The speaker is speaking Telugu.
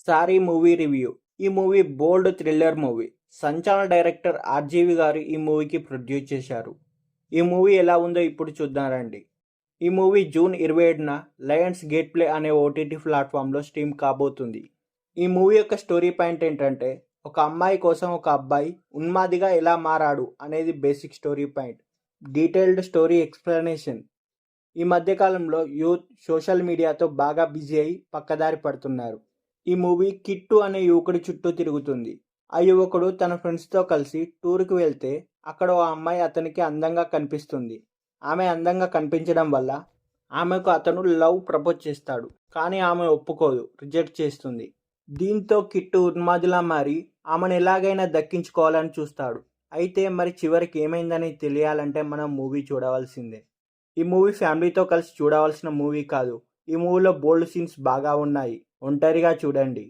Sorry movie review. ఈ మూవీ బోల్డ్ థ్రిల్లర్ మూవీ. సంచలన డైరెక్టర్ ఆర్జీవి గారు ఈ మూవీకి ప్రొడ్యూస్ చేశారు. ఈ మూవీ ఎలా ఉందో ఇప్పుడు చూద్దాం రండి. ఈ మూవీ జూన్ 27న లయన్స్ గేట్ ప్లే అనే ఓటీటీ ప్లాట్ఫామ్లో స్ట్రీమ్ కాబోతుంది. ఈ మూవీ యొక్క స్టోరీ పాయింట్ ఏంటంటే, ఒక అమ్మాయి కోసం ఒక అబ్బాయి ఉన్మాదిగా ఎలా మారాడు అనేది basic story point. Detailed story explanation. ఈ మధ్యకాలంలో యూత్ సోషల్ మీడియాతో బాగా బిజీ అయి పక్కదారి పడుతున్నారు. ఈ మూవీ కిట్టు అనే యువకుడి చుట్టూ తిరుగుతుంది. ఆ యువకుడు తన ఫ్రెండ్స్తో కలిసి టూర్కి వెళ్తే అక్కడ ఓ అమ్మాయి అతనికి అందంగా కనిపిస్తుంది. ఆమె అందంగా కనిపించడం వల్ల ఆమెకు అతను లవ్ ప్రపోజ్ చేస్తాడు. కానీ ఆమె ఒప్పుకోదు, రిజెక్ట్ చేస్తుంది. దీంతో కిట్టు ఉన్మాదిలా మారి ఆమెను ఎలాగైనా దక్కించుకోవాలని చూస్తాడు. అయితే మరి చివరికి ఏమైందని తెలియాలంటే మనం మూవీ చూడవలసిందే. ఈ మూవీ ఫ్యామిలీతో కలిసి చూడవలసిన మూవీ కాదు. ఈ మూవీలో బోల్డ్ సీన్స్ బాగా ఉన్నాయి. ఒంటరిగా చూడండి.